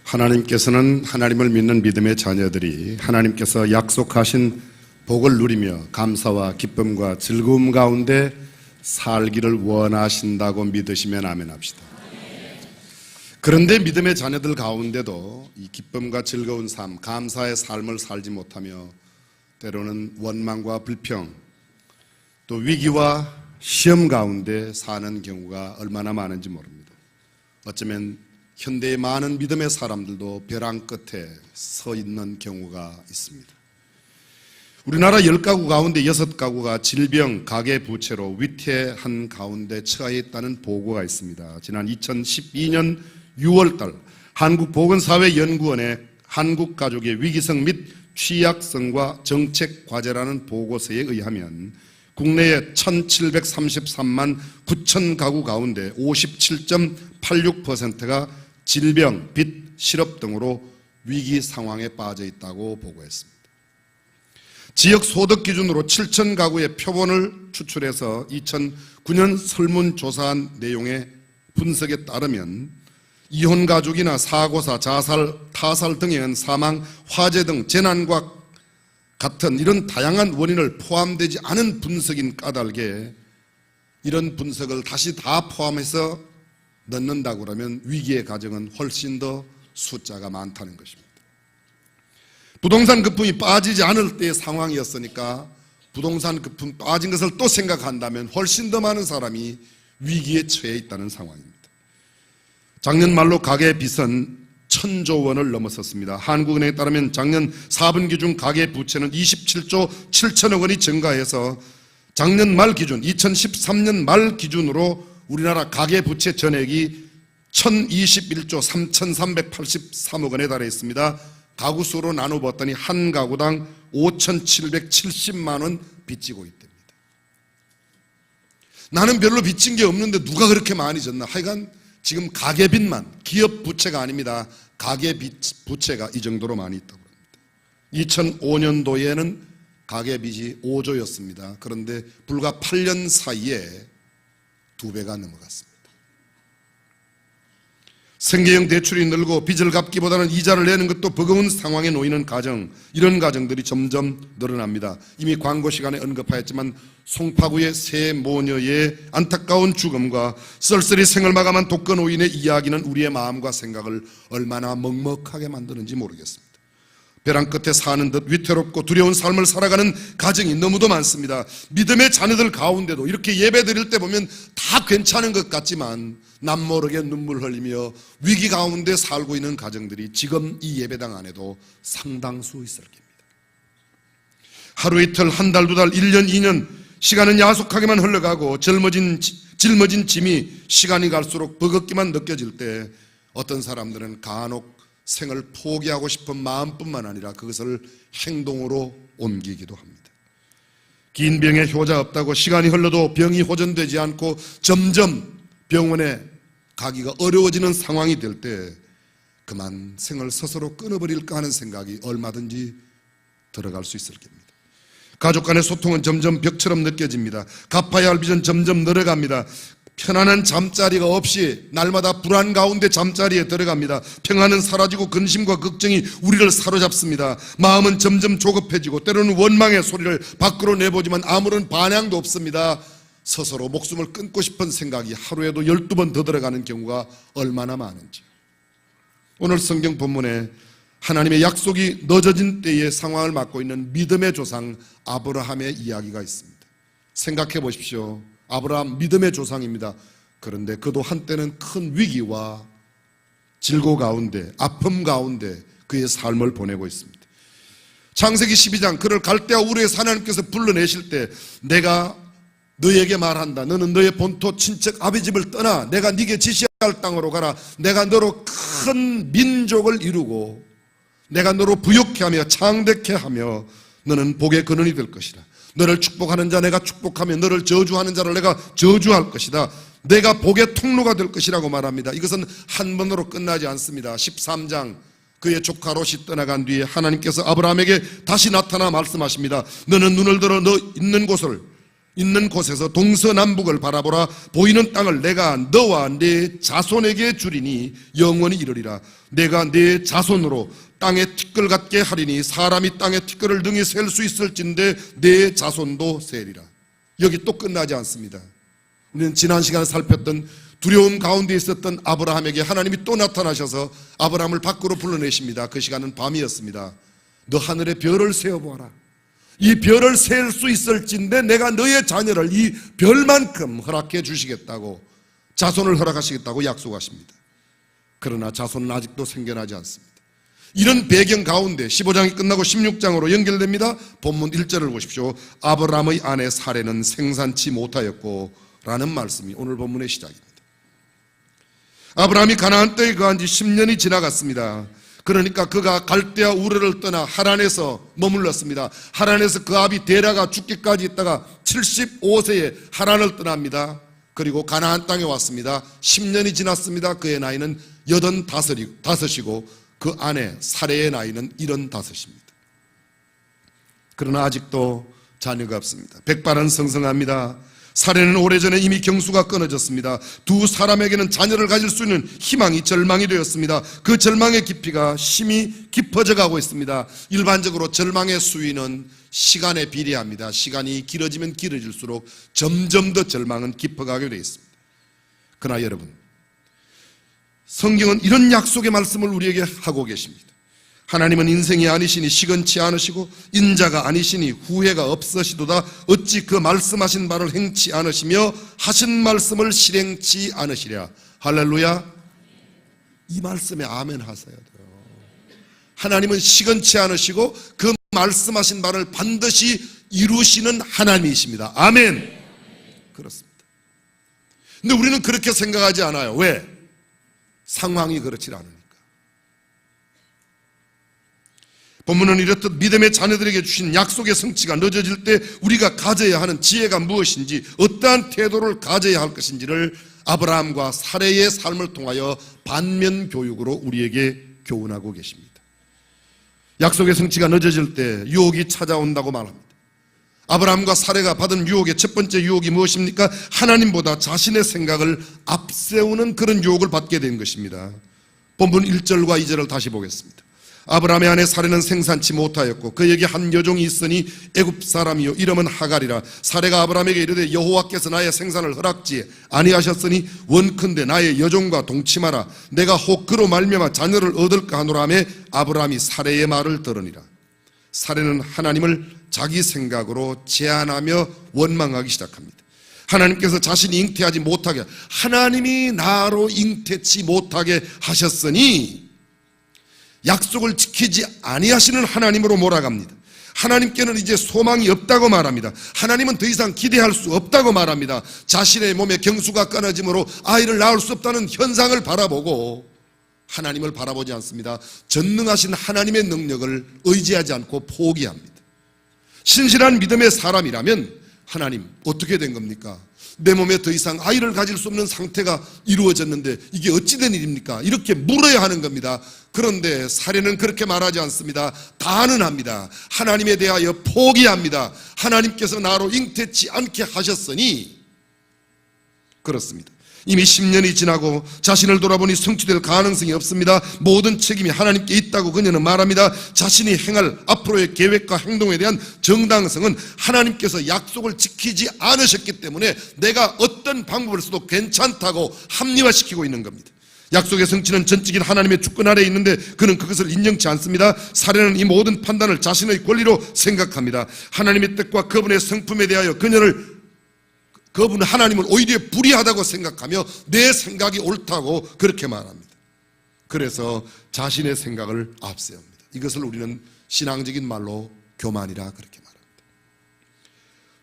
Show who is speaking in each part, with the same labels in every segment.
Speaker 1: 하나님께서는 하나님을 믿는 믿음의 자녀들이 하나님께서 약속하신 복을 누리며 감사와 기쁨과 즐거움 가운데 살기를 원하신다고 믿으시면 아멘 합시다. 그런데 믿음의 자녀들 가운데도 이 기쁨과 즐거운 삶, 감사의 삶을 살지 못하며 때로는 원망과 불평, 또 위기와 시험 가운데 사는 경우가 얼마나 많은지 모릅니다. 어쩌면 현대의 많은 믿음의 사람들도 벼랑 끝에 서 있는 경우가 있습니다. 우리나라 10가구 가운데 6가구가 질병, 가계부채로 위태한 가운데 처해 있다는 보고가 있습니다. 지난 2012년 6월달 한국보건사회연구원의 한국가족의 위기성 및 취약성과 정책과제라는 보고서에 의하면 국내의 1733만 9천 가구 가운데 57.86%가 질병, 빚, 실업 등으로 위기 상황에 빠져 있다고 보고했습니다. 지역 소득 기준으로 7천 가구의 표본을 추출해서 2009년 설문조사한 내용의 분석에 따르면 이혼 가족이나 사고사, 자살, 타살 등에 의한 사망, 화재 등 재난과 같은 이런 다양한 원인을 포함되지 않은 분석인 까닭에 이런 분석을 다시 다 포함해서 넣는다고 그러면 위기의 가정은 훨씬 더 숫자가 많다는 것입니다. 부동산 거품이 빠지지 않을 때의 상황이었으니까 부동산 거품 빠진 것을 또 생각한다면 훨씬 더 많은 사람이 위기에 처해 있다는 상황입니다. 작년 말로 가계 빚은 1,000조 원을 넘어섰습니다. 한국은행에 따르면 작년 4분기 중 가계 부채는 27조 7천억 원이 증가해서 작년 말 기준 2013년 말 기준으로 우리나라 가계 부채 전액이 1,021조 3,383억 원에 달해 있습니다. 가구 수로 나눠 봤더니 한 가구당 5,770만 원 빚지고 있답니다. 나는 별로 빚진 게 없는데 누가 그렇게 많이 졌나? 하여간 지금 가계빚만, 기업 부채가 아닙니다. 가계빚 부채가 이 정도로 많이 있다고 합니다. 2005년도에는 가계빚이 5조였습니다. 그런데 불과 8년 사이에 2배가 넘어갔습니다. 생계형 대출이 늘고 빚을 갚기보다는 이자를 내는 것도 버거운 상황에 놓이는 가정, 이런 가정들이 점점 늘어납니다. 이미 광고 시간에 언급하였지만 송파구의 세 모녀의 안타까운 죽음과 쓸쓸히 생을 마감한 독거노인의 이야기는 우리의 마음과 생각을 얼마나 먹먹하게 만드는지 모르겠습니다. 벼랑 끝에 사는 듯 위태롭고 두려운 삶을 살아가는 가정이 너무도 많습니다. 믿음의 자녀들 가운데도 이렇게 예배 드릴 때 보면 다 괜찮은 것 같지만 남모르게 눈물 흘리며 위기 가운데 살고 있는 가정들이 지금 이 예배당 안에도 상당수 있을 겁니다. 하루 이틀, 한 달, 두 달, 1년, 2년 시간은 야속하게만 흘러가고 짊어진 짐이 시간이 갈수록 버겁기만 느껴질 때 어떤 사람들은 간혹 생을 포기하고 싶은 마음뿐만 아니라 그것을 행동으로 옮기기도 합니다. 긴 병에 효자 없다고 시간이 흘러도 병이 호전되지 않고 점점 병원에 가기가 어려워지는 상황이 될 때 그만 생을 스스로 끊어버릴까 하는 생각이 얼마든지 들어갈 수 있을 겁니다. 가족 간의 소통은 점점 벽처럼 느껴집니다. 갚아야 할 빚은 점점 늘어갑니다. 편안한 잠자리가 없이 날마다 불안 가운데 잠자리에 들어갑니다. 평안은 사라지고 근심과 걱정이 우리를 사로잡습니다. 마음은 점점 조급해지고 때로는 원망의 소리를 밖으로 내보지만 아무런 반향도 없습니다. 스스로 목숨을 끊고 싶은 생각이 하루에도 12번 더 들어가는 경우가 얼마나 많은지. 오늘 성경 본문에 하나님의 약속이 늦어진 때의 상황을 맡고 있는 믿음의 조상 아브라함의 이야기가 있습니다. 생각해 보십시오. 아브라함 믿음의 조상입니다. 그런데 그도 한때는 큰 위기와 질고 가운데, 아픔 가운데 그의 삶을 보내고 있습니다. 창세기 12장 그를 갈대아 우르에서 하나님께서 불러내실 때 내가 너에게 말한다. 너는 너의 본토 친척 아비 집을 떠나 내가 네게 지시할 땅으로 가라. 내가 너로 큰 민족을 이루고 내가 너로 부욕케 하며 창대케 하며 너는 복의 근원이 될 것이다. 너를 축복하는 자 내가 축복하며 너를 저주하는 자를 내가 저주할 것이다. 내가 복의 통로가 될 것이라고 말합니다. 이것은 한 번으로 끝나지 않습니다. 13장 그의 조카 롯이 떠나간 뒤에 하나님께서 아브라함에게 다시 나타나 말씀하십니다. 너는 눈을 들어 너 있는 곳을 있는 곳에서 동서남북을 바라보라. 보이는 땅을 내가 너와 네 자손에게 주리니 영원히 이르리라. 내가 네 자손으로 땅에 티끌 같게 하리니 사람이 땅에 티끌을 능히 셀 수 있을진데 네 자손도 세리라. 여기 또 끝나지 않습니다. 우리는 지난 시간에 살폈던 두려움 가운데 있었던 아브라함에게 하나님이 또 나타나셔서 아브라함을 밖으로 불러내십니다. 그 시간은 밤이었습니다. 너 하늘의 별을 세어보아라. 이 별을 셀 수 있을진데 내가 너의 자녀를 이 별만큼 허락해 주시겠다고, 자손을 허락하시겠다고 약속하십니다. 그러나 자손은 아직도 생겨나지 않습니다. 이런 배경 가운데 15장이 끝나고 16장으로 연결됩니다. 본문 1절을 보십시오. 아브라함의 아내 사레는 생산치 못하였고 라는 말씀이 오늘 본문의 시작입니다. 아브라함이 가나안 땅에 거한 지 10년이 지나갔습니다. 그러니까 그가 갈대아 우르를 떠나 하란에서 머물렀습니다. 하란에서 그 아비 데라가 죽기까지 있다가 75세에 하란을 떠납니다. 그리고 가나안 땅에 왔습니다. 10년이 지났습니다. 그의 나이는 85이고 그 아내 사레의 나이는 75입니다. 그러나 아직도 자녀가 없습니다. 백발은 성성합니다. 사레는 오래전에 이미 경수가 끊어졌습니다. 두 사람에게는 자녀를 가질 수 있는 희망이 절망이 되었습니다. 그 절망의 깊이가 심히 깊어져 가고 있습니다. 일반적으로 절망의 수위는 시간에 비례합니다. 시간이 길어지면 길어질수록 점점 더 절망은 깊어가게 되어 있습니다. 그러나 여러분, 성경은 이런 약속의 말씀을 우리에게 하고 계십니다. 하나님은 인생이 아니시니 시건치 않으시고 인자가 아니시니 후회가 없으시도다. 어찌 그 말씀하신 바를 행치 않으시며 하신 말씀을 실행치 않으시랴. 할렐루야. 이 말씀에 아멘 하셔야 돼요. 하나님은 시건치 않으시고 그 말씀하신 바를 반드시 이루시는 하나님이십니다. 아멘. 그렇습니다. 근데 우리는 그렇게 생각하지 않아요. 왜? 상황이 그렇지 않으니까. 본문은 이렇듯 믿음의 자녀들에게 주신 약속의 성취가 늦어질 때 우리가 가져야 하는 지혜가 무엇인지, 어떠한 태도를 가져야 할 것인지를 아브라함과 사레의 삶을 통하여 반면 교육으로 우리에게 교훈하고 계십니다. 약속의 성취가 늦어질 때 유혹이 찾아온다고 말합니다. 아브라함과 사레가 받은 유혹의 첫 번째 유혹이 무엇입니까? 하나님보다 자신의 생각을 앞세우는 그런 유혹을 받게 된 것입니다. 본문 1절과 2절을 다시 보겠습니다. 아브라함의 아내 사레는 생산치 못하였고 그에게 한 여종이 있으니 애굽 사람이요 이름은 하갈이라. 사레가 아브라함에게 이르되 여호와께서 나의 생산을 허락지 아니하셨으니 원컨대 나의 여종과 동침하라. 내가 혹 그로 말미암아 자녀를 얻을까 하노라 하며 아브라함이 사레의 말을 들으니라. 사레는 하나님을 자기 생각으로 제한하며 원망하기 시작합니다. 하나님께서 자신이 잉태하지 못하게, 하나님이 나로 잉태치 못하게 하셨으니 약속을 지키지 아니하시는 하나님으로 몰아갑니다. 하나님께는 이제 소망이 없다고 말합니다. 하나님은 더 이상 기대할 수 없다고 말합니다. 자신의 몸에 경수가 끊어짐으로 아이를 낳을 수 없다는 현상을 바라보고 하나님을 바라보지 않습니다. 전능하신 하나님의 능력을 의지하지 않고 포기합니다. 신실한 믿음의 사람이라면 하나님 어떻게 된 겁니까? 내 몸에 더 이상 아이를 가질 수 없는 상태가 이루어졌는데 이게 어찌 된 일입니까? 이렇게 물어야 하는 겁니다. 그런데 사례는 그렇게 말하지 않습니다. 단언합니다. 하나님에 대하여 포기합니다. 하나님께서 나로 잉태치 않게 하셨으니 그렇습니다. 이미 10년이 지나고 자신을 돌아보니 성취될 가능성이 없습니다. 모든 책임이 하나님께 있다고 그녀는 말합니다. 자신이 행할 앞으로의 계획과 행동에 대한 정당성은 하나님께서 약속을 지키지 않으셨기 때문에 내가 어떤 방법을 써도 괜찮다고 합리화시키고 있는 겁니다. 약속의 성취는 전적인 하나님의 주권 아래에 있는데 그는 그것을 인정치 않습니다. 사례는 이 모든 판단을 자신의 권리로 생각합니다. 하나님의 뜻과 그분의 성품에 대하여 그분은 하나님을 오히려 불의하다고 생각하며 내 생각이 옳다고 그렇게 말합니다. 그래서 자신의 생각을 앞세웁니다. 이것을 우리는 신앙적인 말로 교만이라 그렇게 말합니다.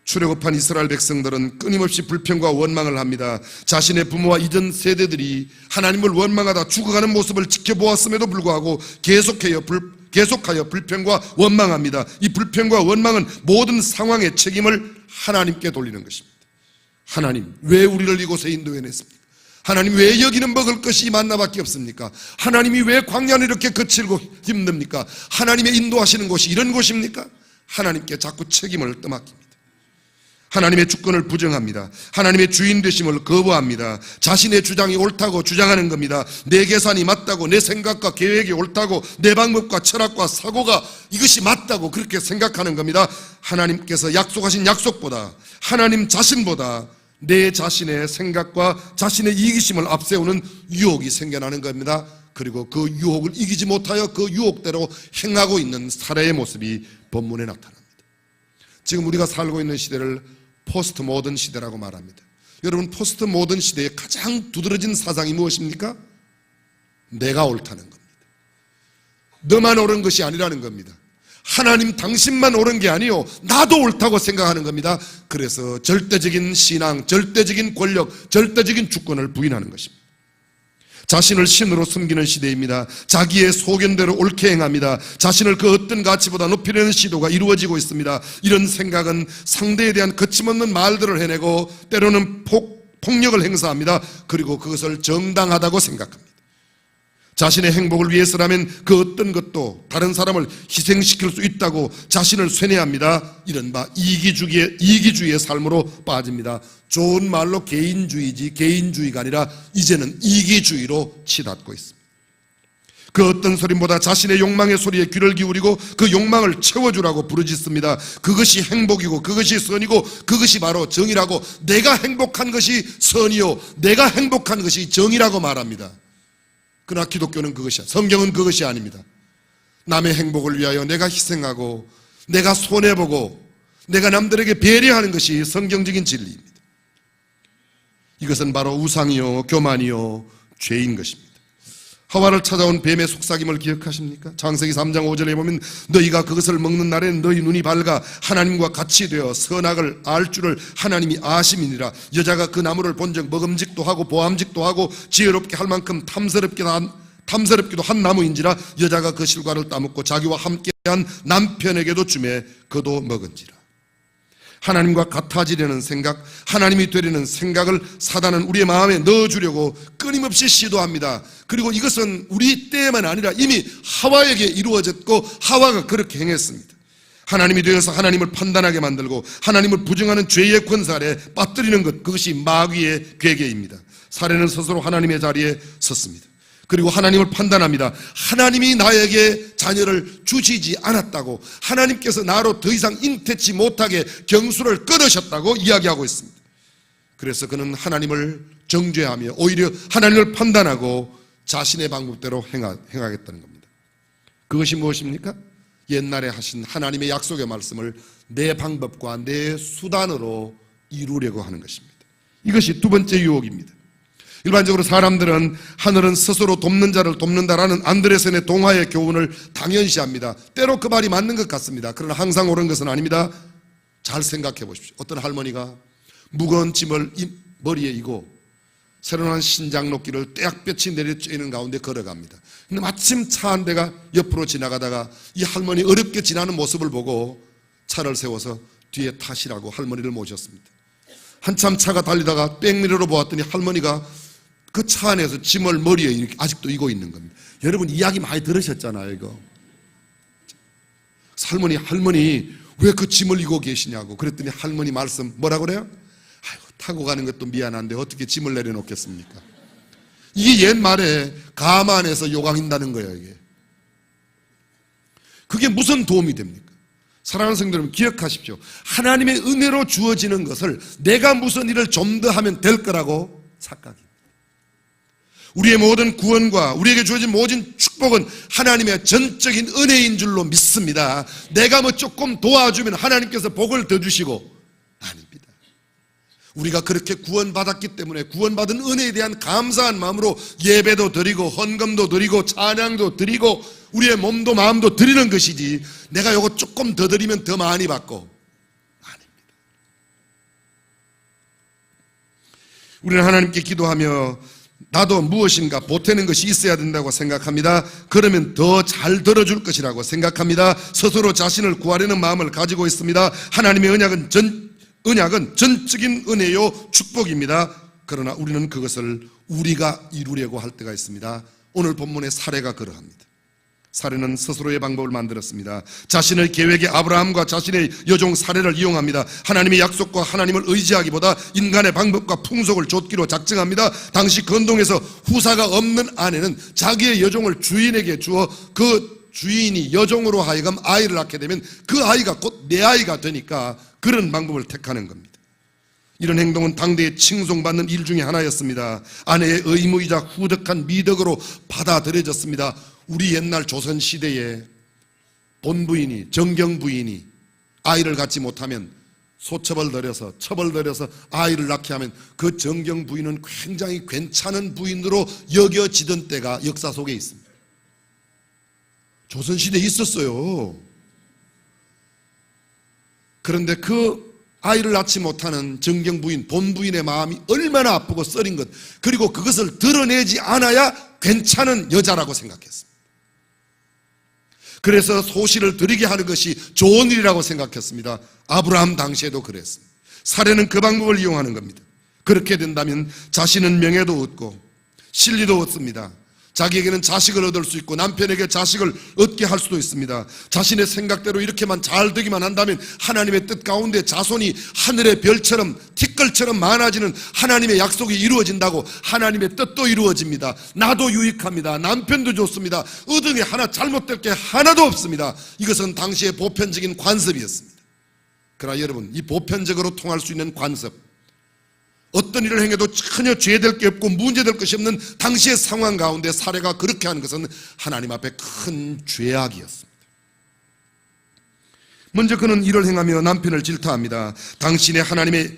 Speaker 1: 출애굽한 이스라엘 백성들은 끊임없이 불평과 원망을 합니다. 자신의 부모와 이전 세대들이 하나님을 원망하다 죽어가는 모습을 지켜보았음에도 불구하고 계속하여 불평과 원망합니다. 이 불평과 원망은 모든 상황의 책임을 하나님께 돌리는 것입니다. 하나님, 왜 우리를 이곳에 인도해냈습니까? 하나님, 왜 여기는 먹을 것이 만나밖에 없습니까? 하나님이 왜 광야는 이렇게 거칠고 힘듭니까? 하나님의 인도하시는 곳이 이런 곳입니까? 하나님께 자꾸 책임을 떠맡깁니다. 하나님의 주권을 부정합니다. 하나님의 주인 되심을 거부합니다. 자신의 주장이 옳다고 주장하는 겁니다. 내 계산이 맞다고, 내 생각과 계획이 옳다고, 내 방법과 철학과 사고가 이것이 맞다고 그렇게 생각하는 겁니다. 하나님께서 약속하신 약속보다, 하나님 자신보다 내 자신의 생각과 자신의 이기심을 앞세우는 유혹이 생겨나는 겁니다. 그리고 그 유혹을 이기지 못하여 그 유혹대로 행하고 있는 사례의 모습이 본문에 나타납니다. 지금 우리가 살고 있는 시대를 포스트 모던 시대라고 말합니다. 여러분, 포스트 모던 시대의 가장 두드러진 사상이 무엇입니까? 내가 옳다는 겁니다. 너만 옳은 것이 아니라는 겁니다. 하나님 당신만 옳은 게 아니요, 나도 옳다고 생각하는 겁니다. 그래서 절대적인 신앙, 절대적인 권력, 절대적인 주권을 부인하는 것입니다. 자신을 신으로 섬기는 시대입니다. 자기의 소견대로 옳게 행합니다. 자신을 그 어떤 가치보다 높이려는 시도가 이루어지고 있습니다. 이런 생각은 상대에 대한 거침없는 말들을 해내고 때로는 폭력을 행사합니다. 그리고 그것을 정당하다고 생각합니다. 자신의 행복을 위해서라면 그 어떤 것도 다른 사람을 희생시킬 수 있다고 자신을 쇠뇌합니다. 이른바 이기주의의 삶으로 빠집니다. 좋은 말로 개인주의지 개인주의가 아니라 이제는 이기주의로 치닫고 있습니다. 그 어떤 소리보다 자신의 욕망의 소리에 귀를 기울이고 그 욕망을 채워주라고 부르짖습니다. 그것이 행복이고 그것이 선이고 그것이 바로 정의라고, 내가 행복한 것이 선이요, 내가 행복한 것이 정의라고 말합니다. 그러나 기독교는 그것이야. 성경은 그것이 아닙니다. 남의 행복을 위하여 내가 희생하고 내가 손해보고 내가 남들에게 배려하는 것이 성경적인 진리입니다. 이것은 바로 우상이요 교만이요 죄인 것입니다. 하와를 찾아온 뱀의 속삭임을 기억하십니까? 창세기 3장 5절에 보면 너희가 그것을 먹는 날에는 너희 눈이 밝아 하나님과 같이 되어 선악을 알 줄을 하나님이 아심이니라. 여자가 그 나무를 본즉 먹음직도 하고 보암직도 하고 지혜롭게 할 만큼 탐스럽기도 한 나무인지라. 여자가 그 실과를 따먹고 자기와 함께한 남편에게도 주매 그도 먹은지라. 하나님과 같아지려는 생각, 하나님이 되려는 생각을 사단은 우리의 마음에 넣어주려고 끊임없이 시도합니다. 그리고 이것은 우리 때만 아니라 이미 하와에게 이루어졌고 하와가 그렇게 행했습니다. 하나님이 되어서 하나님을 판단하게 만들고 하나님을 부정하는 죄의 권세 아래 빠뜨리는 것, 그것이 마귀의 괴계입니다. 사례는 스스로 하나님의 자리에 섰습니다. 그리고 하나님을 판단합니다. 하나님이 나에게 자녀를 주시지 않았다고, 하나님께서 나로 더 이상 잉태치 못하게 경수를 끊으셨다고 이야기하고 있습니다. 그래서 그는 하나님을 정죄하며 오히려 하나님을 판단하고 자신의 방법대로 행하겠다는 겁니다. 그것이 무엇입니까? 옛날에 하신 하나님의 약속의 말씀을 내 방법과 내 수단으로 이루려고 하는 것입니다. 이것이 두 번째 유혹입니다. 일반적으로 사람들은 하늘은 스스로 돕는 자를 돕는다라는 안데르센의 동화의 교훈을 당연시합니다. 때로 그 말이 맞는 것 같습니다. 그러나 항상 옳은 것은 아닙니다. 잘 생각해 보십시오. 어떤 할머니가 무거운 짐을 머리에 이고 새로 난 신장로길을 떼약볕이 내려쬐는 가운데 걸어갑니다. 근데 마침 차 한 대가 옆으로 지나가다가 이 할머니 어렵게 지나는 모습을 보고 차를 세워서 뒤에 타시라고 할머니를 모셨습니다. 한참 차가 달리다가 백미러로 보았더니 할머니가 그 차 안에서 짐을 머리에 이렇게 아직도 이고 있는 겁니다. 여러분 이야기 많이 들으셨잖아요, 이거. 할머니 왜 그 짐을 이고 계시냐고. 그랬더니 할머니 말씀 뭐라 그래요? 아이고, 타고 가는 것도 미안한데 어떻게 짐을 내려놓겠습니까? 이게 옛말에 가만해서 요강인다는 거예요, 이게. 그게 무슨 도움이 됩니까? 사랑하는 성도 여러분, 기억하십시오. 하나님의 은혜로 주어지는 것을 내가 무슨 일을 좀 더 하면 될 거라고 착각입니다. 우리의 모든 구원과 우리에게 주어진 모든 축복은 하나님의 전적인 은혜인 줄로 믿습니다. 내가 뭐 조금 도와주면 하나님께서 복을 더 주시고, 아닙니다. 우리가 그렇게 구원받았기 때문에 구원받은 은혜에 대한 감사한 마음으로 예배도 드리고 헌금도 드리고 찬양도 드리고 우리의 몸도 마음도 드리는 것이지, 내가 요거 조금 더 드리면 더 많이 받고, 아닙니다. 우리는 하나님께 기도하며 나도 무엇인가 보태는 것이 있어야 된다고 생각합니다. 그러면 더 잘 들어줄 것이라고 생각합니다. 스스로 자신을 구하려는 마음을 가지고 있습니다. 하나님의 언약은 전적인 은혜요 축복입니다. 그러나 우리는 그것을 우리가 이루려고 할 때가 있습니다. 오늘 본문의 사례가 그러합니다. 사례는 스스로의 방법을 만들었습니다. 자신의 계획에 아브라함과 자신의 여종 사례를 이용합니다. 하나님의 약속과 하나님을 의지하기보다 인간의 방법과 풍속을 좇기로 작정합니다. 당시 건동에서 후사가 없는 아내는 자기의 여종을 주인에게 주어 그 주인이 여종으로 하여금 아이를 낳게 되면 그 아이가 곧 내 아이가 되니까 그런 방법을 택하는 겁니다. 이런 행동은 당대에 칭송받는 일 중에 하나였습니다. 아내의 의무이자 후덕한 미덕으로 받아들여졌습니다. 우리 옛날 조선시대에 본부인이, 정경부인이 아이를 갖지 못하면 처벌들여서 아이를 낳게 하면 그 정경부인은 굉장히 괜찮은 부인으로 여겨지던 때가 역사 속에 있습니다. 조선시대에 있었어요. 그런데 그 아이를 낳지 못하는 정경부인, 본부인의 마음이 얼마나 아프고 썰인 것, 그리고 그것을 드러내지 않아야 괜찮은 여자라고 생각했습니다. 그래서 소시를 드리게 하는 것이 좋은 일이라고 생각했습니다. 아브라함 당시에도 그랬습니다. 사례는 그 방법을 이용하는 겁니다. 그렇게 된다면 자신은 명예도 얻고 신리도 얻습니다. 자기에게는 자식을 얻을 수 있고 남편에게 자식을 얻게 할 수도 있습니다. 자신의 생각대로 이렇게만 잘 되기만 한다면 하나님의 뜻 가운데 자손이 하늘의 별처럼 티끌처럼 많아지는 하나님의 약속이 이루어진다고 하나님의 뜻도 이루어집니다. 나도 유익합니다. 남편도 좋습니다. 얻은 게 하나 잘못될 게 하나도 없습니다. 이것은 당시의 보편적인 관습이었습니다. 그러나 여러분, 이 보편적으로 통할 수 있는 관습, 어떤 일을 행해도 전혀 죄될 게 없고 문제될 것이 없는 당시의 상황 가운데 사례가 그렇게 하는 것은 하나님 앞에 큰 죄악이었습니다. 먼저 그는 이를 행하며 남편을 질타합니다. 당신이 하나님의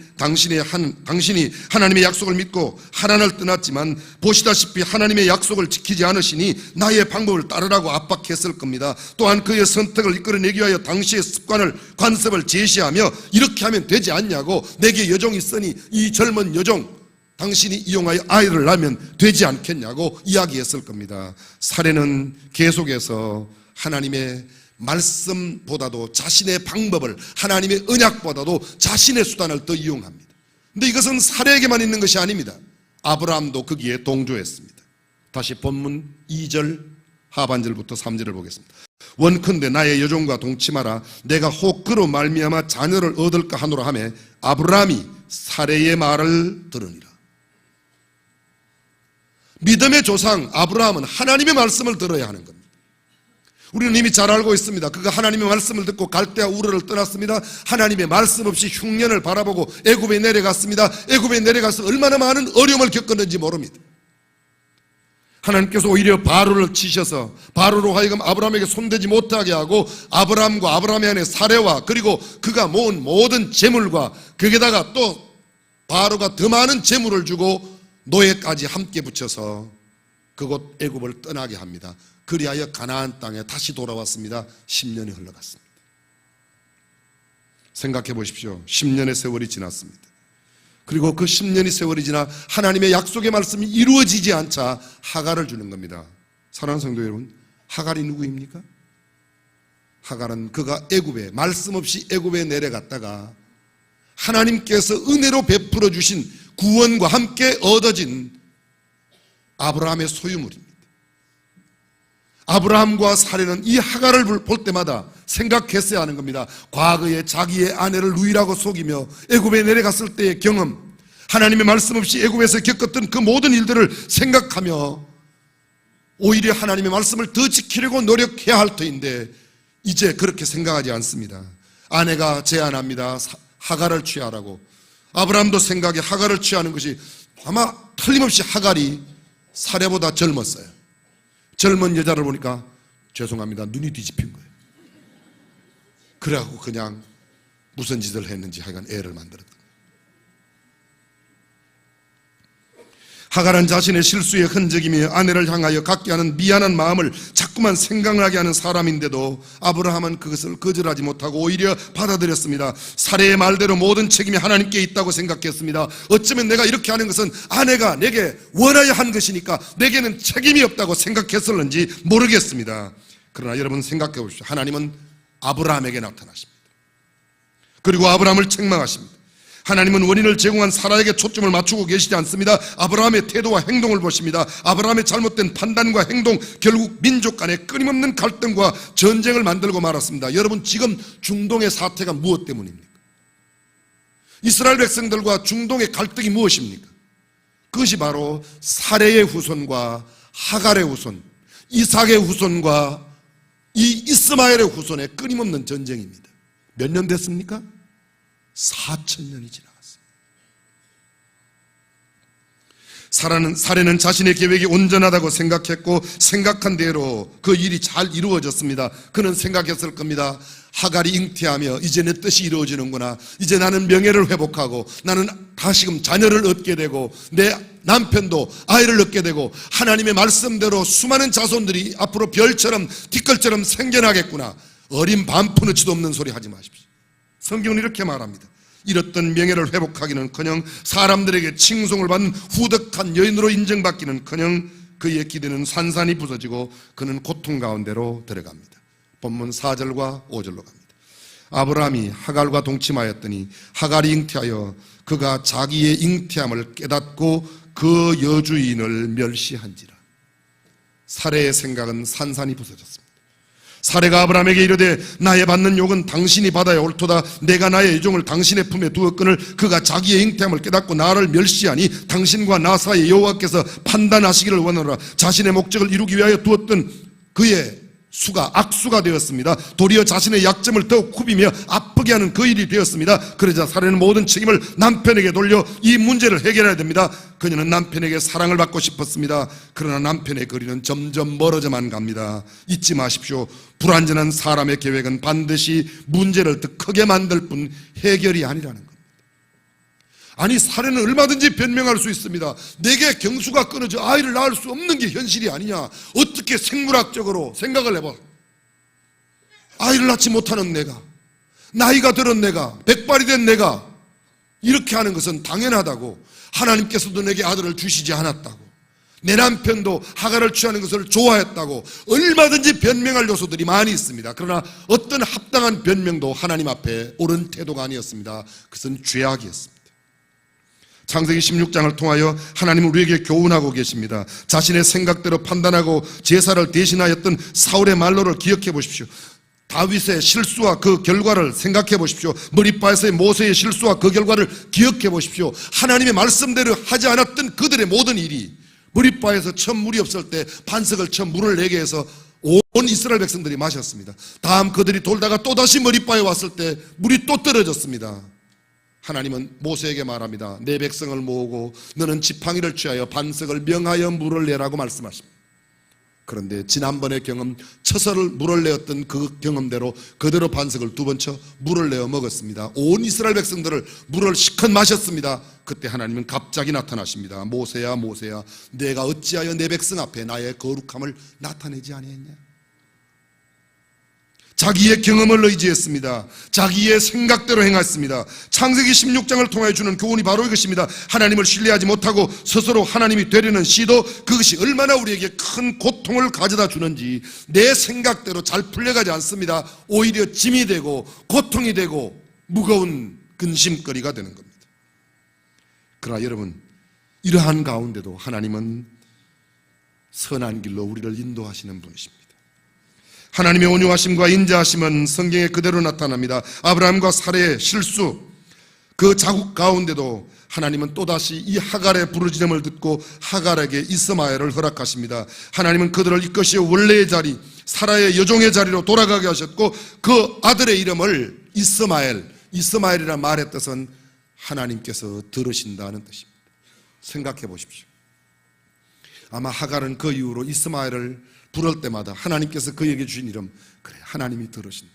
Speaker 1: 약속을 믿고 하란을 떠났지만 보시다시피 하나님의 약속을 지키지 않으시니 나의 방법을 따르라고 압박했을 겁니다. 또한 그의 선택을 이끌어내기 위하여 당시의 습관을, 관습을 제시하며 이렇게 하면 되지 않냐고, 내게 여종이 있으니 이 젊은 여종 당신이 이용하여 아이를 낳으면 되지 않겠냐고 이야기했을 겁니다. 사례는 계속해서 하나님의 말씀보다도 자신의 방법을, 하나님의 언약보다도 자신의 수단을 더 이용합니다. 근데 이것은 사례에게만 있는 것이 아닙니다. 아브라함도 거기에 동조했습니다. 다시 본문 2절 하반절부터 3절을 보겠습니다. 원컨대 나의 여종과 동침하라. 내가 혹 그로 말미암아 자녀를 얻을까 하노라 하매 아브라함이 사례의 말을 들으니라. 믿음의 조상 아브라함은 하나님의 말씀을 들어야 하는 겁니다. 우리는 이미 잘 알고 있습니다. 그가 하나님의 말씀을 듣고 갈대아 우르를 떠났습니다. 하나님의 말씀 없이 흉년을 바라보고 애굽에 내려갔습니다. 애굽에 내려가서 얼마나 많은 어려움을 겪었는지 모릅니다. 하나님께서 오히려 바로를 치셔서 바로로 하여금 아브라함에게 손대지 못하게 하고 아브라함과 아브라함의 아내 사레와 그리고 그가 모은 모든 재물과 거기다가 또 바로가 더 많은 재물을 주고 노예까지 함께 붙여서 그곳 애굽을 떠나게 합니다. 그리하여 가나안 땅에 다시 돌아왔습니다. 10년이 흘러갔습니다. 생각해 보십시오. 10년의 세월이 지났습니다. 그리고 그 10년의 세월이 지나 하나님의 약속의 말씀이 이루어지지 않자 하갈을 주는 겁니다. 사랑하는 성도 여러분, 하갈이 누구입니까? 하갈은 그가 애굽에, 말씀 없이 애굽에 내려갔다가 하나님께서 은혜로 베풀어 주신 구원과 함께 얻어진 아브라함의 소유물입니다. 아브라함과 사례는 이 하갈을 볼 때마다 생각했어야 하는 겁니다. 과거에 자기의 아내를 누이라고 속이며 애굽에 내려갔을 때의 경험, 하나님의 말씀 없이 애굽에서 겪었던 그 모든 일들을 생각하며 오히려 하나님의 말씀을 더 지키려고 노력해야 할 터인데 이제 그렇게 생각하지 않습니다. 아내가 제안합니다. 하갈을 취하라고. 아브라함도 생각에 하갈을 취하는 것이 아마 틀림없이 하갈이 사례보다 젊었어요. 젊은 여자를 보니까 죄송합니다. 눈이 뒤집힌 거예요. 그래갖고 그냥 무슨 짓을 했는지 하여간 애를 만들었다. 하갈은 자신의 실수의 흔적이며 아내를 향하여 갖게 하는 미안한 마음을 자꾸만 생각나게 하는 사람인데도 아브라함은 그것을 거절하지 못하고 오히려 받아들였습니다. 사례의 말대로 모든 책임이 하나님께 있다고 생각했습니다. 어쩌면 내가 이렇게 하는 것은 아내가 내게 원하여 한 것이니까 내게는 책임이 없다고 생각했을는지 모르겠습니다. 그러나 여러분 생각해 보십시오. 하나님은 아브라함에게 나타나십니다. 그리고 아브라함을 책망하십니다. 하나님은 원인을 제공한 사라에게 초점을 맞추고 계시지 않습니다. 아브라함의 태도와 행동을 보십니다. 아브라함의 잘못된 판단과 행동, 결국 민족 간의 끊임없는 갈등과 전쟁을 만들고 말았습니다. 여러분, 지금 중동의 사태가 무엇 때문입니까? 이스라엘 백성들과 중동의 갈등이 무엇입니까? 그것이 바로 사레의 후손과 하갈의 후손, 이삭의 후손과 이 이스마엘의 후손의 끊임없는 전쟁입니다. 몇 년 됐습니까? 4,000년이 지나갔습니다. 사레는 자신의 계획이 온전하다고 생각했고 생각한 대로 그 일이 잘 이루어졌습니다. 그는 생각했을 겁니다. 하갈이 잉태하며 이제 내 뜻이 이루어지는구나. 이제 나는 명예를 회복하고 나는 다시금 자녀를 얻게 되고 내 남편도 아이를 얻게 되고 하나님의 말씀대로 수많은 자손들이 앞으로 별처럼 티끌처럼 생겨나겠구나. 어린 반푸너치도 없는 소리 하지 마십시오. 성경은 이렇게 말합니다. 잃었던 명예를 회복하기는커녕 사람들에게 칭송을 받는 후덕한 여인으로 인정받기는커녕 그의 기대는 산산이 부서지고 그는 고통 가운데로 들어갑니다. 본문 4절과 5절로 갑니다. 아브라함이 하갈과 동침하였더니 하갈이 잉태하여 그가 자기의 잉태함을 깨닫고 그 여주인을 멸시한지라. 사레의 생각은 산산이 부서졌습니다. 사레가 아브라함에게 이르되 나의 받는 욕은 당신이 받아야 옳도다. 내가 나의 애종을 당신의 품에 두었거늘 그가 자기의 잉태함을 깨닫고 나를 멸시하니 당신과 나 사이에 여호와께서 판단하시기를 원하노라. 자신의 목적을 이루기 위하여 두었던 그의 수가 악수가 되었습니다. 도리어 자신의 약점을 더욱 굽이며 아프게 하는 그 일이 되었습니다. 그러자 사레는 모든 책임을 남편에게 돌려 이 문제를 해결해야 됩니다. 그녀는 남편에게 사랑을 받고 싶었습니다. 그러나 남편의 거리는 점점 멀어져만 갑니다. 잊지 마십시오. 불완전한 사람의 계획은 반드시 문제를 더 크게 만들 뿐 해결이 아니라는 겁니다. 아니, 사례는 얼마든지 변명할 수 있습니다. 내게 경수가 끊어져 아이를 낳을 수 없는 게 현실이 아니냐. 어떻게 생물학적으로 생각을 해봐. 아이를 낳지 못하는 내가, 나이가 들은 내가, 백발이 된 내가 이렇게 하는 것은 당연하다고. 하나님께서도 내게 아들을 주시지 않았다고. 내 남편도 하갈을 취하는 것을 좋아했다고. 얼마든지 변명할 요소들이 많이 있습니다. 그러나 어떤 합당한 변명도 하나님 앞에 옳은 태도가 아니었습니다. 그것은 죄악이었습니다. 창세기 16장을 통하여 하나님은 우리에게 교훈하고 계십니다. 자신의 생각대로 판단하고 제사를 대신하였던 사울의 말로를 기억해 보십시오. 다윗의 실수와 그 결과를 생각해 보십시오. 머리바에서의 모세의 실수와 그 결과를 기억해 보십시오. 하나님의 말씀대로 하지 않았던 그들의 모든 일이, 머리바에서 처음 물이 없을 때 반석을 처음 물을 내게 해서 온 이스라엘 백성들이 마셨습니다. 다음 그들이 돌다가 또다시 머리바에 왔을 때 물이 또 떨어졌습니다. 하나님은 모세에게 말합니다. 내 백성을 모으고 너는 지팡이를 취하여 반석을 명하여 물을 내라고 말씀하십니다. 그런데 지난번의 경험, 처서를 물을 내었던 그 경험대로 그대로 반석을 두 번 쳐 물을 내어 먹었습니다. 온 이스라엘 백성들을 물을 실컷 마셨습니다. 그때 하나님은 갑자기 나타나십니다. 모세야 모세야, 내가 어찌하여 내 백성 앞에 나의 거룩함을 나타내지 아니했냐. 자기의 경험을 의지했습니다. 자기의 생각대로 행했습니다. 창세기 16장을 통해 주는 교훈이 바로 이것입니다. 하나님을 신뢰하지 못하고 스스로 하나님이 되려는 시도, 그것이 얼마나 우리에게 큰 고통을 가져다 주는지. 내 생각대로 잘 풀려가지 않습니다. 오히려 짐이 되고 고통이 되고 무거운 근심거리가 되는 겁니다. 그러나 여러분, 이러한 가운데도 하나님은 선한 길로 우리를 인도하시는 분이십니다. 하나님의 온유하심과 인자하심은 성경에 그대로 나타납니다. 아브라함과 사레의 실수, 그 자국 가운데도 하나님은 또다시 이 하갈의 부르짖음을 듣고 하갈에게 이스마엘을 허락하십니다. 하나님은 그들을 이것이 원래의 자리, 사라의 여종의 자리로 돌아가게 하셨고 그 아들의 이름을 이스마엘이라는 말의 뜻은 하나님께서 들으신다는 뜻입니다. 생각해 보십시오. 아마 하갈은 그 이후로 이스마엘을 부를 때마다 하나님께서 그에게 주신 이름, 그래, 하나님이 들으신다.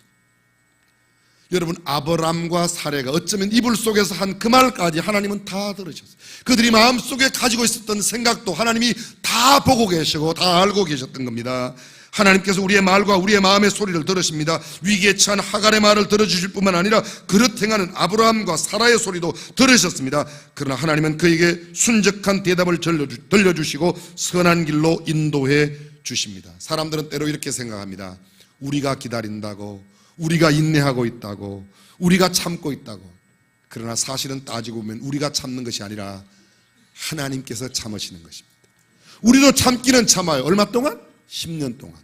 Speaker 1: 여러분, 아브람과 사레가 어쩌면 이불 속에서 한 그 말까지 하나님은 다 들으셨어요. 그들이 마음속에 가지고 있었던 생각도 하나님이 다 보고 계시고 다 알고 계셨던 겁니다. 하나님께서 우리의 말과 우리의 마음의 소리를 들으십니다. 위기에 처한 하갈의 말을 들어주실 뿐만 아니라 그릇 행하는 아브라함과 사라의 소리도 들으셨습니다. 그러나 하나님은 그에게 순적한 대답을 들려주시고 선한 길로 인도해 주십니다. 사람들은 때로 이렇게 생각합니다. 우리가 기다린다고, 우리가 인내하고 있다고, 우리가 참고 있다고. 그러나 사실은 따지고 보면 우리가 참는 것이 아니라 하나님께서 참으시는 것입니다. 우리도 참기는 참아요. 얼마 동안? 10년 동안.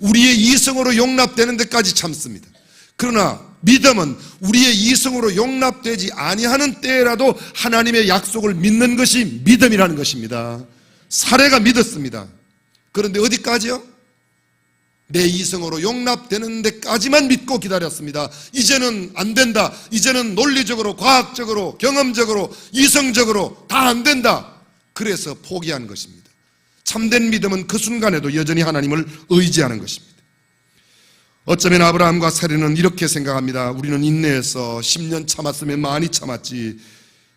Speaker 1: 우리의 이성으로 용납되는 데까지 참습니다. 그러나 믿음은 우리의 이성으로 용납되지 아니하는 때라도 하나님의 약속을 믿는 것이 믿음이라는 것입니다. 사례가 믿었습니다. 그런데 어디까지요? 내 이성으로 용납되는 데까지만 믿고 기다렸습니다. 이제는 안 된다. 이제는 논리적으로, 과학적으로, 경험적으로, 이성적으로 다 안 된다. 그래서 포기한 것입니다. 참된 믿음은 그 순간에도 여전히 하나님을 의지하는 것입니다. 어쩌면 아브라함과 사례는 이렇게 생각합니다. 우리는 인내해서 10년 참았으면 많이 참았지.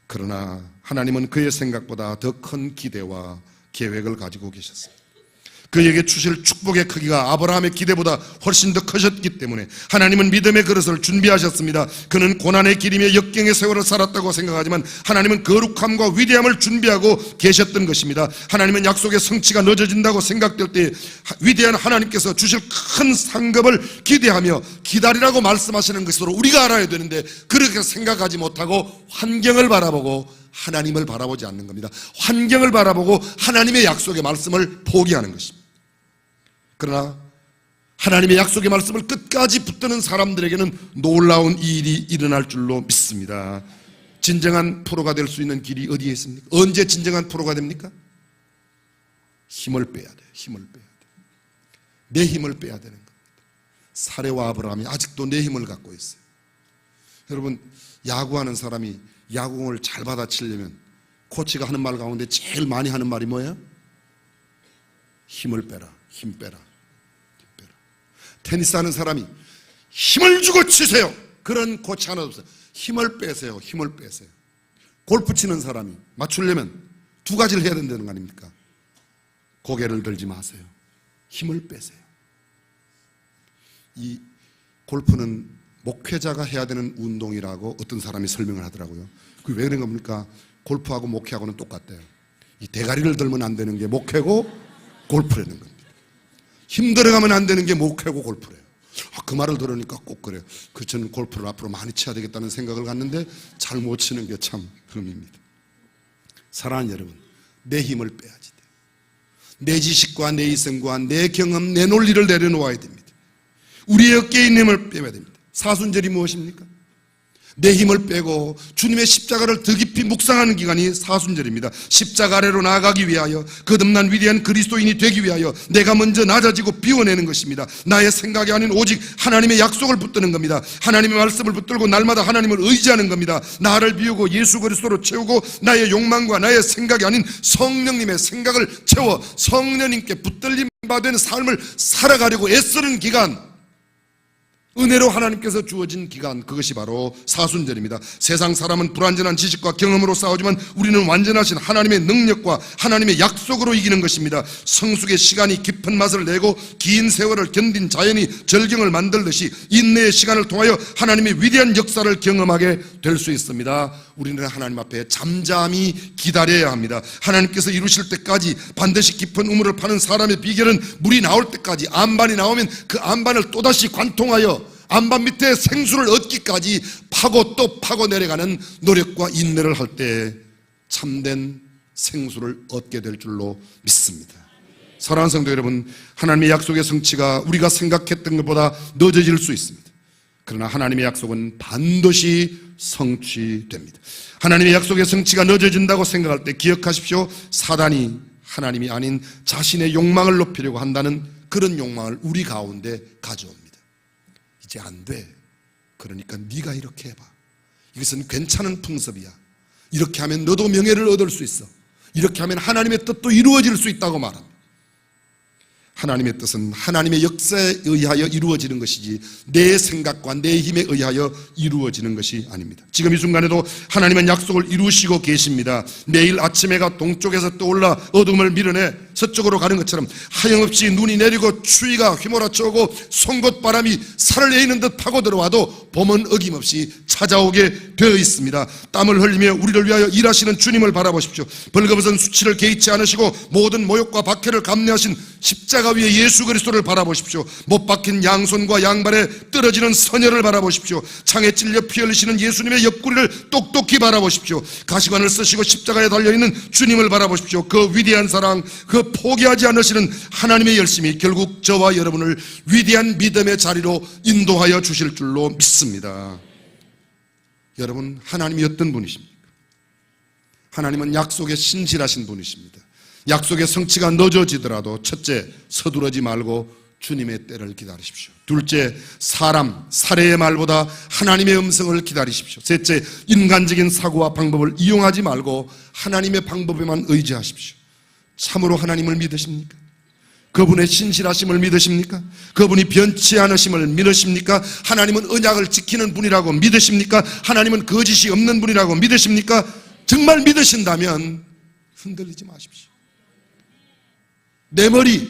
Speaker 1: 그러나 하나님은 그의 생각보다 더 큰 기대와 계획을 가지고 계셨습니다. 그에게 주실 축복의 크기가 아브라함의 기대보다 훨씬 더 커졌기 때문에 하나님은 믿음의 그릇을 준비하셨습니다. 그는 고난의 길이며 역경의 세월을 살았다고 생각하지만 하나님은 거룩함과 위대함을 준비하고 계셨던 것입니다. 하나님은 약속의 성취가 늦어진다고 생각될 때 위대한 하나님께서 주실 큰 상급을 기대하며 기다리라고 말씀하시는 것으로 우리가 알아야 되는데, 그렇게 생각하지 못하고 환경을 바라보고 하나님을 바라보지 않는 겁니다. 환경을 바라보고 하나님의 약속의 말씀을 포기하는 것입니다. 그러나 하나님의 약속의 말씀을 끝까지 붙드는 사람들에게는 놀라운 일이 일어날 줄로 믿습니다. 진정한 프로가 될 수 있는 길이 어디에 있습니까? 언제 진정한 프로가 됩니까? 힘을 빼야 돼요. 힘을 빼야 돼요. 내 힘을 빼야 되는 겁니다. 사레와 아브라함이 아직도 내 힘을 갖고 있어요. 여러분, 야구하는 사람이 야구공을 잘 받아치려면 코치가 하는 말 가운데 제일 많이 하는 말이 뭐예요? 힘을 빼라, 힘 빼라, 힘 빼라. 테니스 하는 사람이 힘을 주고 치세요. 그런 코치 하나 없어요. 힘을 빼세요, 힘을 빼세요. 골프 치는 사람이 맞추려면 두 가지를 해야 된다는 거 아닙니까? 고개를 들지 마세요. 힘을 빼세요. 이 골프는 목회자가 해야 되는 운동이라고 어떤 사람이 설명을 하더라고요. 그게 왜 그런 겁니까? 골프하고 목회하고는 똑같대요. 이 대가리를 들면 안 되는 게 목회고 골프라는 겁니다. 힘들어가면 안 되는 게 목회고 골프래요. 그 말을 들으니까 꼭 그래요. 저는 골프를 앞으로 많이 쳐야 되겠다는 생각을 갖는데 잘 못 치는 게 참 흠입니다. 사랑하는 여러분, 내 힘을 빼야지 돼요. 내 지식과 내 이성과 내 경험, 내 논리를 내려놓아야 됩니다. 우리의 어깨에 있는 힘을 빼야 됩니다. 사순절이 무엇입니까? 내 힘을 빼고 주님의 십자가를 더 깊이 묵상하는 기간이 사순절입니다. 십자가 아래로 나아가기 위하여, 거듭난 위대한 그리스도인이 되기 위하여 내가 먼저 낮아지고 비워내는 것입니다. 나의 생각이 아닌 오직 하나님의 약속을 붙드는 겁니다. 하나님의 말씀을 붙들고 날마다 하나님을 의지하는 겁니다. 나를 비우고 예수 그리스도로 채우고 나의 욕망과 나의 생각이 아닌 성령님의 생각을 채워 성령님께 붙들림 받은 삶을 살아가려고 애쓰는 기간, 은혜로 하나님께서 주어진 기간, 그것이 바로 사순절입니다. 세상 사람은 불완전한 지식과 경험으로 싸우지만 우리는 완전하신 하나님의 능력과 하나님의 약속으로 이기는 것입니다. 성숙의 시간이 깊은 맛을 내고 긴 세월을 견딘 자연이 절경을 만들듯이 인내의 시간을 통하여 하나님의 위대한 역사를 경험하게 될 수 있습니다. 우리는 하나님 앞에 잠잠히 기다려야 합니다. 하나님께서 이루실 때까지 반드시 깊은 우물을 파는 사람의 비결은 물이 나올 때까지, 안반이 나오면 그 안반을 또다시 관통하여 안반 밑에 생수를 얻기까지 파고 또 파고 내려가는 노력과 인내를 할 때 참된 생수를 얻게 될 줄로 믿습니다. 사랑하는 성도 여러분, 하나님의 약속의 성취가 우리가 생각했던 것보다 늦어질 수 있습니다. 그러나 하나님의 약속은 반드시 성취됩니다. 하나님의 약속의 성취가 늦어진다고 생각할 때 기억하십시오. 사단이 하나님이 아닌 자신의 욕망을 높이려고 한다는 그런 욕망을 우리 가운데 가져옵니다. 이제 안 돼. 그러니까 네가 이렇게 해봐. 이것은 괜찮은 풍습이야. 이렇게 하면 너도 명예를 얻을 수 있어. 이렇게 하면 하나님의 뜻도 이루어질 수 있다고 말합니다. 하나님의 뜻은 하나님의 역사에 의하여 이루어지는 것이지 내 생각과 내 힘에 의하여 이루어지는 것이 아닙니다. 지금 이 순간에도 하나님은 약속을 이루시고 계십니다. 내일 아침 해가 동쪽에서 떠올라 어둠을 밀어내 서쪽으로 가는 것처럼 하염없이 눈이 내리고 추위가 휘몰아쳐 오고 송곳 바람이 살을 에이는 듯 파고 들어와도 봄은 어김없이 찾아오게 되어 있습니다. 땀을 흘리며 우리를 위하여 일하시는 주님을 바라보십시오. 벌거벗은 수치를 개의치 않으시고 모든 모욕과 박해를 감내하신 십자가 위에 예수 그리스도를 바라보십시오. 못 박힌 양손과 양발에 떨어지는 선혈을 바라보십시오. 창에 찔려 피 흘리시는 예수님의 옆구리를 똑똑히 바라보십시오. 가시관을 쓰시고 십자가에 달려있는 주님을 바라보십시오. 그 위대한 사랑, 그 포기하지 않으시는 하나님의 열심이 결국 저와 여러분을 위대한 믿음의 자리로 인도하여 주실 줄로 믿습니다. 여러분, 하나님이 어떤 분이십니까? 하나님은 약속에 신실하신 분이십니다. 약속의 성취가 늦어지더라도 첫째, 서두르지 말고 주님의 때를 기다리십시오. 둘째, 사람, 사례의 말보다 하나님의 음성을 기다리십시오. 셋째, 인간적인 사고와 방법을 이용하지 말고 하나님의 방법에만 의지하십시오. 참으로 하나님을 믿으십니까? 그분의 신실하심을 믿으십니까? 그분이 변치 않으심을 믿으십니까? 하나님은 언약을 지키는 분이라고 믿으십니까? 하나님은 거짓이 없는 분이라고 믿으십니까? 정말 믿으신다면 흔들리지 마십시오. 내 머리,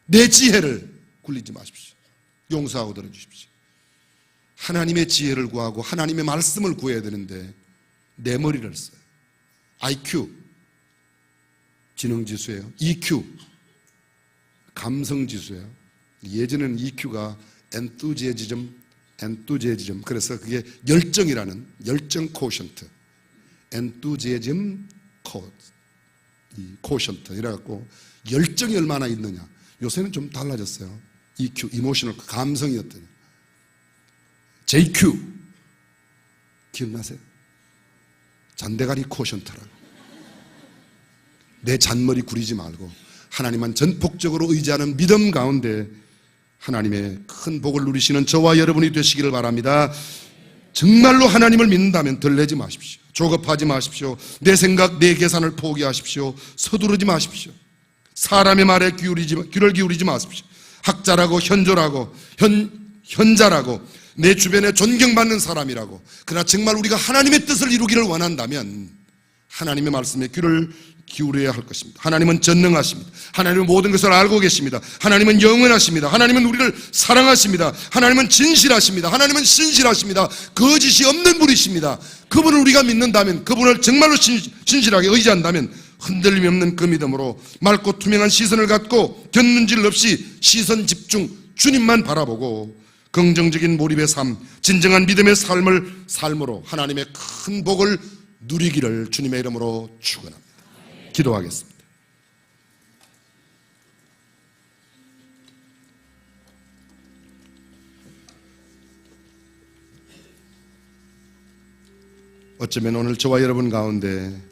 Speaker 1: 내 지혜를 굴리지 마십시오. 용서하고 들어주십시오. 하나님의 지혜를 구하고 하나님의 말씀을 구해야 되는데 내 머리를 써요. IQ, 지능지수예요. EQ, 감성지수예요. 예전에는 EQ가 enthusiasm, 그래서 그게 열정이라는 열정 quotient, enthusiasm quotient 이래갖고 열정이 얼마나 있느냐. 요새는 좀 달라졌어요. EQ, emotional, 감성이었더니. JQ, 기억나세요? 잔대가리 quotient라고. 내 잔머리 구리지 말고 하나님만 전폭적으로 의지하는 믿음 가운데 하나님의 큰 복을 누리시는 저와 여러분이 되시기를 바랍니다. 정말로 하나님을 믿는다면 들레지 마십시오. 조급하지 마십시오. 내 생각, 내 계산을 포기하십시오. 서두르지 마십시오. 사람의 말에 귀를 기울이지 마십시오. 학자라고 현조라고 현자라고 내 주변에 존경받는 사람이라고, 그러나 정말 우리가 하나님의 뜻을 이루기를 원한다면 하나님의 말씀에 귀를 기울여야 할 것입니다. 하나님은 전능하십니다. 하나님은 모든 것을 알고 계십니다. 하나님은 영원하십니다. 하나님은 우리를 사랑하십니다. 하나님은 진실하십니다. 하나님은 신실하십니다. 거짓이 없는 분이십니다. 그분을 우리가 믿는다면, 그분을 정말로 진실하게 의지한다면 흔들림이 없는 그 믿음으로 맑고 투명한 시선을 갖고 견눈질 없이 시선 집중 주님만 바라보고 긍정적인 몰입의 삶, 진정한 믿음의 삶으로 하나님의 큰 복을 누리기를 주님의 이름으로 축원합니다. 기도하겠습니다. 어쩌면 오늘 저와 여러분 가운데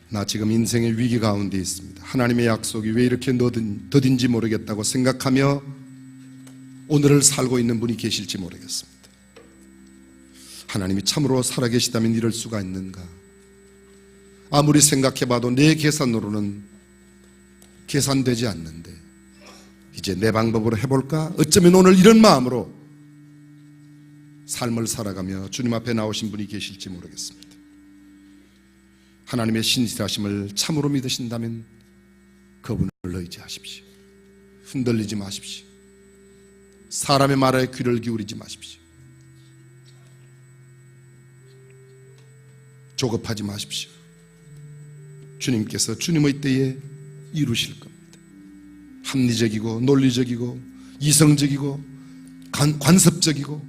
Speaker 1: 나 지금 인생의 위기 가운데 있습니다. 하나님의 약속이 왜 이렇게 더딘지 모르겠다고 생각하며 오늘을 살고 있는 분이 계실지 모르겠습니다. 하나님이 참으로 살아계시다면 이럴 수가 있는가? 아무리 생각해봐도 내 계산으로는 계산되지 않는데 이제 내 방법으로 해볼까? 어쩌면 오늘 이런 마음으로 삶을 살아가며 주님 앞에 나오신 분이 계실지 모르겠습니다. 하나님의 신실하심을 참으로 믿으신다면 그분을 의지하십시오. 흔들리지 마십시오. 사람의 말에 귀를 기울이지 마십시오. 조급하지 마십시오. 주님께서 주님의 때에 이루실 겁니다. 합리적이고 논리적이고 이성적이고 관습적이고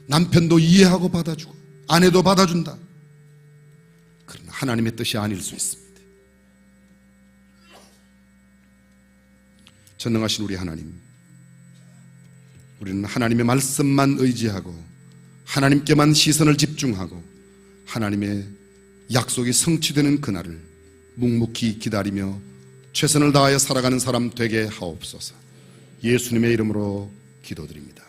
Speaker 1: 남편도 이해하고 받아주고 아내도 받아준다. 그러나 하나님의 뜻이 아닐 수 있습니다. 전능하신 우리 하나님, 우리는 하나님의 말씀만 의지하고 하나님께만 시선을 집중하고 하나님의 약속이 성취되는 그날을 묵묵히 기다리며 최선을 다하여 살아가는 사람 되게 하옵소서. 예수님의 이름으로 기도드립니다.